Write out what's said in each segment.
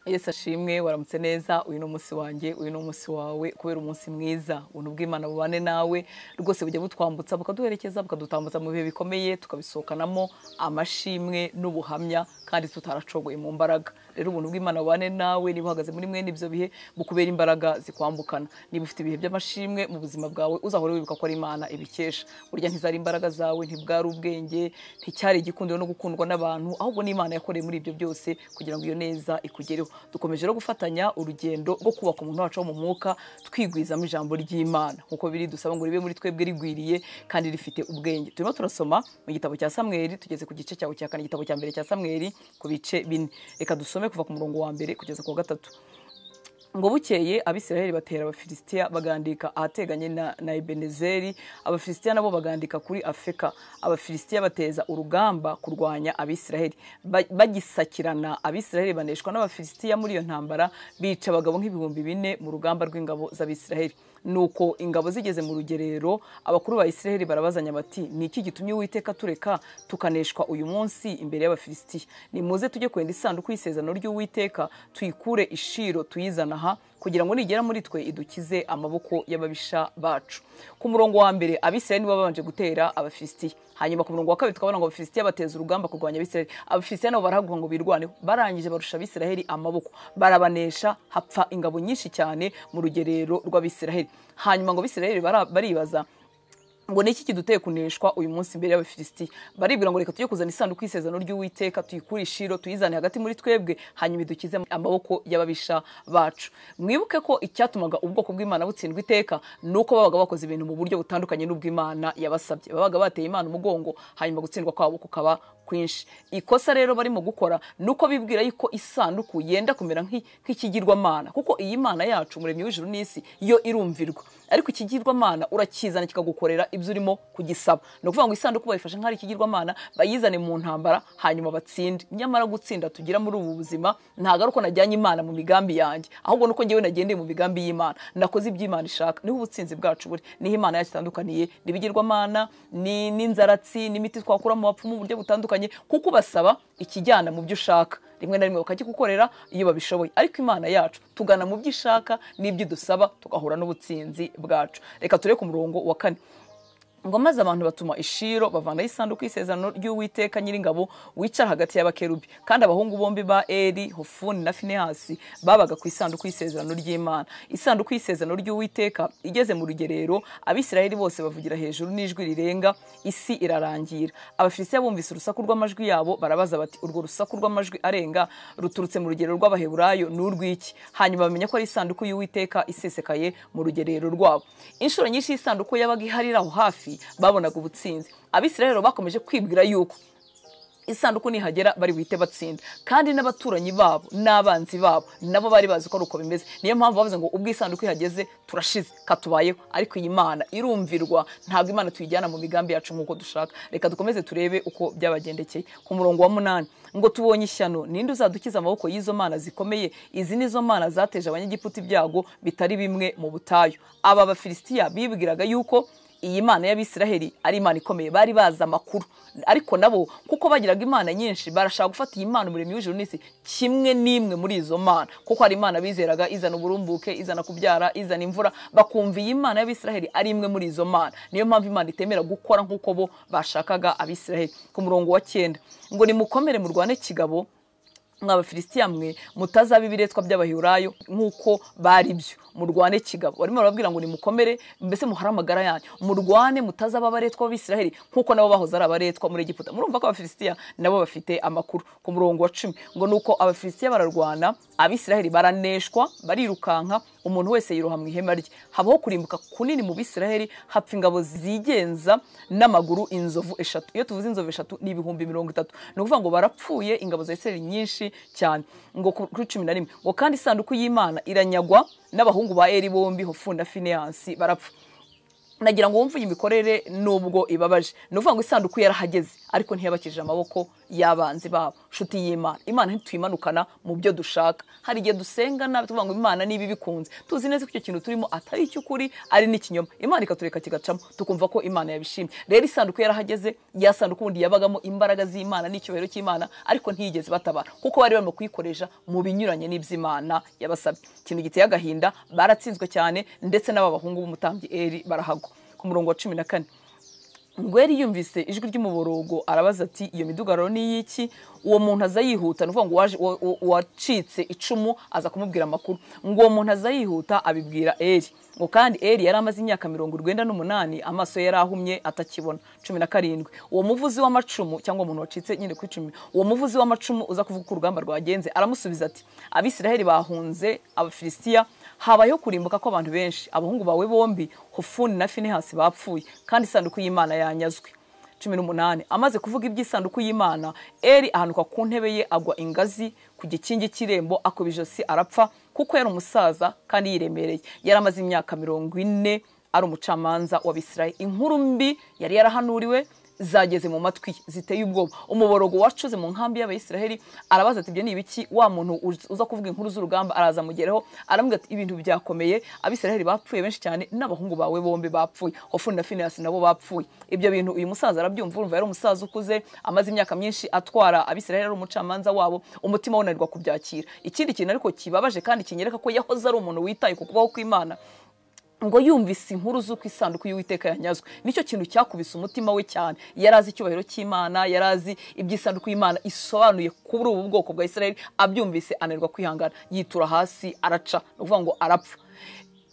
Yesu ashimwe, waramutse neza. Uyu no munsi wanjye, uyu no munsi wawe, kubera umunsi mwiza. Ubuntu bw'Imana bubane nawe rwose, bujya butwambutsa bukaduherekeza bukadutambutsa mu bihe bikomeye, tukabisohokanamo amashimwe n'ubuhamya kandi tutaracogoye mu mbaraga. Rero ubuntu bw'Imana bubane nawe, niba uhagaze muri mwene ibyo bihe bukubera imbaraga zikwambukana. Niba ufite ibihe by'amashimwe mu buzima bwawe, uzahora wibuka ko ari Imana ibikesha. Burya ntizari imbaraga zawe, ntibwari ubwenge, nticyari igikundiro no gukundwa n'abantu, ahubwo ni Imana yakoreye muri ibyo byose kugira ngo iyo neza ikugereho. Dukomeje rero gufatanya urugendo rwo kubaka umuntu wacu wo mu mwuka, twigwizamo ijambo ry'Imana nkuko biri dusaba ngo ribe muri twebwe rigwiriye kandi rifite ubwenge. Turimo turasoma mu gitabo cya Samweli, tugeze ku gice cyawe cya 4, igitabo cya mbere cya Samweli ku bice 4. Reka dusome kuva ku murongo wa 1 kugeza ku wa 3. Ngo bukeye Abisirayeli batera Abafilisitiya bagandika ahateganye na Ebenezeri, Abafilisitiya nabo bagandika kuri Afeka. Abafilisitiya bateza urugamba kurwanya Abisirayeli, bagisakirana Abisirayeli baneshwa n'Abafilisitiya muri iyo ntambara, bica abagabo nk'ibihumbi 4 mu rugamba rw'ingabo z'Abisirayeli. Nuko ingabo zigeze mu rugerero, abakuru ba Isirayeli barabazanya bati, ni iki gitumye Uwiteka tureka tukaneshwa uyu munsi imbere y'Abafilisitiya? Nimuze tujye kwenda isanduku y'isezerano ry'Uwiteka, tuyikure i Shilo tuyizana aha, kugira ngo nigera muri twe idukize amaboko y'ababisha bacu. Ku murongo wa 1 Abisirayeli babanje gutera Abafilisitiya. Hanyuma ku murongo wa 2 tukabona ngo Abafilisitiya bateza urugamba kurwanya Abisirayeli. Abafilisitiya nabo barahaguruka ngo birwaneho, barangije barusha Abisirayeli amaboko, barabanesha, hapfa ingabo nyinshi cyane mu rugerero rw'Abisirayeli. Hanyuma ngo Abisirayeli baribaza ngo niki kiduteye kuneshwa uyu munsi imbere y'Abafilisitiya? Baribwira ngo reka tujye kuzana isanduku y'isezerano ry'Uwiteka, tuyikure i Shilo tuyizane hagati muri twebwe, hanyuma idukize amaboko y'ababisha bacu. Mwibuke ko icyatumaga ubwoko bw'Imana butsindwa iteka nuko babaga bakoze ibintu mu buryo butandukanye n'ubw'Imana yabasabye. Babaga bateye Imana umugongo, hanyuma gutsindwa kwabo kukaba kwinshi. Ikosa rero barimo gukora nuko bibwira yuko isanduku yenda kumera nk'ikigirwamana, kuko iyi Mana yacu umuremyi w'ijuru n'isi yo irumvirwa, ariko ikigirwamana urakizana kikagukorera ibyo urimo kugisaba. No kuvuga ngo isanduku bayifashe nk'ari ikigirwamana, bayizane mu ntambara hanyuma batsinde. Nyamara gutsinda tugira muri ubu buzima ntago ari uko najyanye Imana mu migambi yanjye, ahubwo nuko ngewe nagendeye mu migambi y'Imana, nakoze iby'Imana ishaka. Niho ubutsinzi bwacu buri, niho Imana yacu itandukaniye n'ibigirwamana, n'inzaratsi, n'imiti twakura mu bapfumu mu buryo butandukanye, kuko basaba ikijyana mu byo ushaka, rimwe na rimwe bakakigukorera iyo babishoboye. Ariko Imana yacu tugana mu byo ishaka n'ibyo dusaba, tugahura n'ubutsinzi bwacu. Reka tureke ku murongo wa 4. Ngo maze abantu batuma i Shilo bavanaho isanduku y'isezerano ry'Uwiteka nyiringabo wicara hagati y'abakerubi, kandi abahungu bombi ba Eli, Hofuni na Finehasi babaga ku isanduku y'isezerano ry'Imana. Isanduku y'isezerano ry'Uwiteka igeze mu rugerero, Abisirayeli bose bavugira hejuru n'ijwi rirenga, isi irarangira. Abafilisitiya bumvise urusaku rw'amajwi yabo, barabaza bati, urwo rusaku rw'amajwi arenga ruturutse mu rugerero rw'Abaheburayo n'urw'iki? Hanyuma bamenya ko ari isanduku y'Uwiteka isesekaye mu rugerero rwabo. Inshuro nyinshi isanduku yabaga iharira aho hafi, babonaga ubutsinzi. Abisirayeli bakomeje kwibwira yuko isanduku nihagera bari buhite batsinda, kandi n'abaturanyi babo n'abanzi babo nabo bari bazi ko uko bimeze. Niyo mpamvu bavuze ngo ubwo isanduku ihageze turashize, katubayeho. Ariko iyi Mana irumvirwa, ntabwo Imana tuyijyana mu migambi yacu nk'uko dushaka. Reka dukomeze turebe uko byabagendekeye. Ku murongo wa 8 ngo tubonye ishyano, ninde uzadukiza amaboko y'izo mana zikomeye? Izi nizo mana zateje abanyegiputa ibyago bitari bimwe mu butayu. Aba Bafilisitiya bibwiraga yuko iyi Mana y'Abisirayeli ari Imana ikomeye, bari baza amakuru. Ariko nabo kuko bagiraga Imana nyinshi, barashaka gufata iyi Mana umuremyi w'ijuru n'isi kimwe n'imwe muri izo mana, kuko hari Imana bizeraga izana uburumbuke, izana kubyara, izana imvura, bakumva iyi Mana y'Abisirayeli ari imwe muri izo mana. Niyo mpamvu Imana itemera gukora nk'uko bo bashakaga Abisirayeli. Ku murongo wa 9 ngo nimukomere murwane kigabo mw'Abafilisitiya mwe, mutazaba ibiretwa by'Abaheburayo nk'uko bari byo, murwane kigabo. Barimo barababwira ngo nimukomere, mbese muhara amagara yanyu, murwane mutazaba abaretwa b'Abisirayeli nk'uko nabo bahoze ari abaretwa muri Egiputa. Murumva ko Abafilisitiya nabo bafite amakuru. Ku murongo wa 10 ngo nuko Abafilisitiya bararwana, Abisirayeli baraneshwa, barirukanka, umuntu wese yiroha mu ihema rye. Habaho kurimbuka kunini mu Bisirayeli, hapfa ingabo zigenza n'amaguru inzovu 3. Iyo tuvuze inzovu 3 ni 30,000. Ni ukuvuga ngo barapfuye ingabo za Isirayeli nyinshi cyane. Ngo kuri 11 ngo kandi isanduku y'Imana iranyagwa, n'abahungu ba Eli bombi Hofuni na Finehasi barapfa. nagira ngo wumve iyi mikorere nubwo ibabaje. Ni ukuvuga ngo isanduku yarahageze ariko ntiyabakije amaboko y'abanzi babo. Nshuti y'Imana, Imana ntituyimanukana mu byo dushaka. Hari igihe dusenga nabi tuvuga ngo Imana niba ibikunze, tuzi neza ko icyo kintu turimo atari icy'ukuri, ari n'ikinyoma. Imana ikatureka kigacamo tukumva ko Imana yabishimye. Rero isanduku yarahageze, ya sanduku ubundi yabagamo imbaraga z'Imana n'icyubahiro cy'Imana, ariko ntiyigeze batabara kuko bari barimo kuyikoresha mu binyuranye n'iby'Imana yabasabye. Ikintu giteye agahinda, baratsinzwe cyane ndetse n'abahungu b'umutambyi Eli barahagwa. Ku murongo wa 14, ngo Eli yumvise ijwi ry'umuborogo arabaza ati iyo midugararo ni y'iki? Uwo muntu aza yihuta, nuvuga ngo wacitse icumu aza kumubwira amakuru. Ngo uwo muntu aza yihuta abibwira Eli. Ngo kandi Eli yari amaze imyaka 98 amaso yari ahumye atakibona. 17, uwo muvuzi w'amacumu cyangwa umuntu wacitse nyine ku icumi, uwo muvuzi w'amacumu uza kuvuga ko urugamba rwagenze aramusubiza ati Abisiraheli bahunze Abafilistiya, habayeho kurimbuka ko abantu benshi, abahungu bawe bombi Hofuni na Finehasi bapfuye kandi isanduku y'Imana yanyazwe. 18, amaze kuvuga iby'isanduku y'Imana, Eli ahanuka ku ntebe ye agwa ingazi ku gikingi cy'irembo akuba ijosi arapfa kuko yari umusaza kandi yiremereye. Yari amaze imyaka 40 ari umucamanza w'Abisirayeli. Inkuru mbi yari yarahanuriwe zageze mu matwi ziteye ubwoba. Umuborogo wacuze mu nkambi y'Abayisiraheli arabaza ati ibyo ni ibiki? Wa muntu uza kuvuga inkuru z'urugamba araza mugereho aramubwira ati ibintu byakomeye, Abisiraheli bapfuye benshi cyane n'abahungu bawe bombi bapfuye, Hofuni na Finehasi nabo bapfuye. Ibyo bintu uyu musaza arabyumva, urumva yari umusaza ukuze amaze imyaka myinshi atwara Abisiraheli, ari umucamanza wabo, umutima wonanirwa kubyakira. Ikindi kintu ariko kibabaje kandi kinyereka ko yahoze ari umuntu witaye ku kubaho kw'Imana, ngo yumvise inkuru z'uko isanduku y'Uwiteka yanyazwe. Nicyo kintu cyakubise umutima we cyane. Yarazi icyubahiro cy'Imana, yarazi iby'isanduku y'Imana isobanuye kuri ubu bwoko bwa Isiraheli. Abyumvise ananirwa kwihangana, yitura hasi araca, no kuvuga ngo arapfa.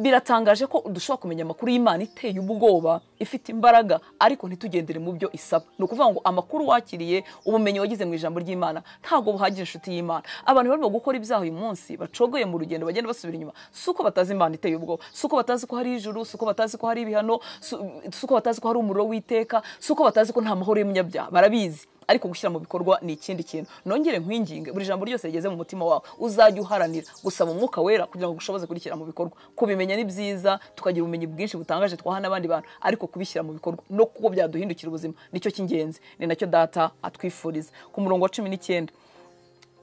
Biratangaje ko dushobora kumenya amakuru y'Imana iteye ubwoba, ifite imbaraga, ariko ntitugendere mu byo isaba. No kuvuga ngo amakuru wakiriye, ubumenyi wagize mu ijambo ry'Imana ntago buhagije. Inshuti y'Imana, abantu barimo gukora ibyaha uyu munsi bacogoye mu rugendo bagenda basubira inyuma, suko batazi Imana iteye ubwoba, suko batazi ko hari ijuru, suko batazi ko hari ibihano, suko batazi ko hari umuriro w'Iteka, suko batazi ko nta mahoro y'umunyabyaha. Barabizi, ariko gushyira mu bikorwa ni ikindi kintu. Nongere nkwinginge, buri jambo ryose rigeze mu mutima wawe uzajya uharanira gusaba Umwuka Wera kugira ngo gushoboze kurishyira mu bikorwa. Kubimenya ni byiza, tukagira ubumenyi bwinshi butangaje twaha n'abandi bantu, ariko kubishyira mu bikorwa no kuko byaduhindukira ubuzima nicyo cy'ingenzi. Ni nacyo data atwifuriza. Ku murongo wa 19,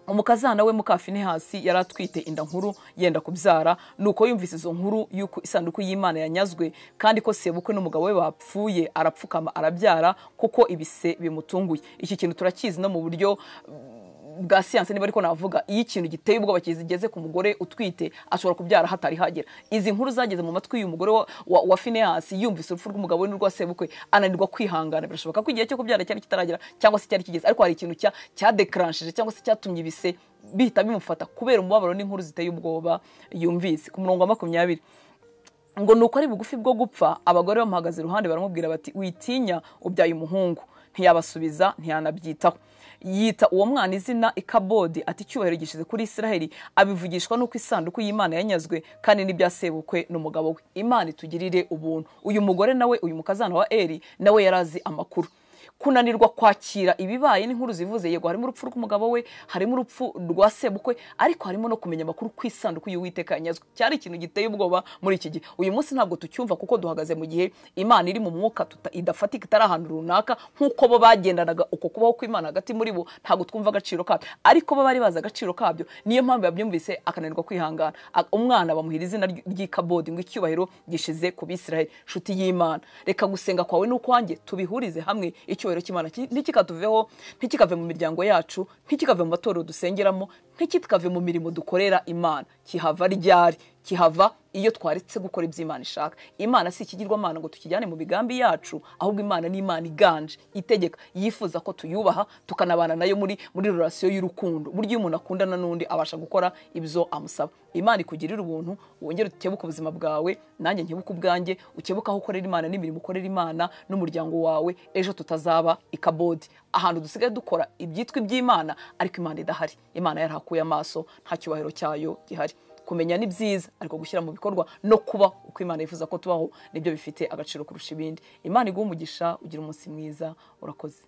umukazana we muka Finehasi yari atwite inda nkuru yenda kubyara, nuko yumvise izo nkuru yuko isanduku y'Imana yanyazwe kandi ko sebukwe n'umugabo we bapfuye, arapfukama arabyara kuko ibise bimutunguye. Iki kintu turakizi no mu buryo bwa siyanse, niba ariko navuga iyo ikintu giteye ubwoba kigeze ku mugore utwite ashobora kubyara hatari hagera. Izi nkuru zageze mu matwi y'uyu mugore wa Finehasi, yumvise urupfu rw'umugabo we n'urwa sebukwe, ananirwa kwihangana. Birashoboka ko igihe cyo kubyara cyari kitaragera cyangwa se cyari kigeze, ariko hari ikintu cyadeklaranshije cyangwa se cyatumye ibise bihita bimufata kubera umubabaro n'inkuru ziteye ubwoba yumvise. Ku murongo wa 20, ngo nuko ari bugufi bwo gupfa, abagore bamuhagaze iruhande baramubwira bati witinya, ubyaye umuhungu. Ntiyabasubiza, ntiyanabyitaho. Yita uwo mwana izina Ikabodi, ati icyubahiro gishize kuri Isiraheli. Abivugishwa nuko isanduku y'Imana yanyazwe kandi n'ibyasebukwe n'umugabo we. Imana itugirire ubuntu. Uyu mugore nawe, uyu mukazana wa Eli nawe yarazi amakuru. Kunanirwa kwakira ibibaye n'inkuru zivuze, yego harimo urupfu rw'umugabo we, harimo urupfu rwa sebukwe, ariko harimo no kumenya amakuru ku isanduku y'Uwiteka yanyazwe. Cyari ikintu giteye ubwoba muri iki gihe. Uyu munsi ntabwo tucyumva kuko duhagaze mu gihe Imana iri mu mwuka idafatika, itari ahantu runaka nk'uko bo bagendanaga uko kubaho kw'Imana hagati muri bo, ntabwo twumva agaciro kabyo, ariko bo bari bazi agaciro kabyo. Niyo mpamvu yabyumvise akananirwa kwihangana. Umwana bamuhira izina ry'Ikabodi, ngo icyubahiro gishize ku Bisiraheli. Nshuti y'Imana, reka gusenga kwawe n'ukwanjye tubihurize hamwe, icyubahiro cy'Imana ntikikatuveho, ntikikave mu miryango yacu, ntikikave mu matorero dusengeramo, ntikikave mu mirimo dukorera Imana. Kihava ryari? Kihava iyo twaretse gukora iby'Imana ishaka. Imana si ikigirwamana ngo tukijyane mu bigambi yacu, ahubwo Imana ni Imana iganje, itegeka, yifuza ko tuyubaha, tukanabana nayo muri relation y'urukundo. Buryo iyo umuntu akundana n'undi abasha gukora ibyo amusaba. Imana ikugirira ubuntu, wongere ukebuka ubuzima bwawe, nanjye nkebuka ubwanjye, ukebuka aho ukorera Imana n'imirimo ukorera Imana n'umuryango wawe. Ejo tutazaba Ikabodi, ahantu dusigaye dukora ibyitwa iby'Imana ariko Imana idahari. Imana yarahakuye amaso, nta cyubahiro cyayo gihari. Kumenya ni byiza, ariko gushyira mu bikorwa no kuba uko Imana yifuza ko tubaho nibyo bifite agaciro kurusha ibindi. Imana iguhe umugisha, ugira umunsi mwiza, urakoze.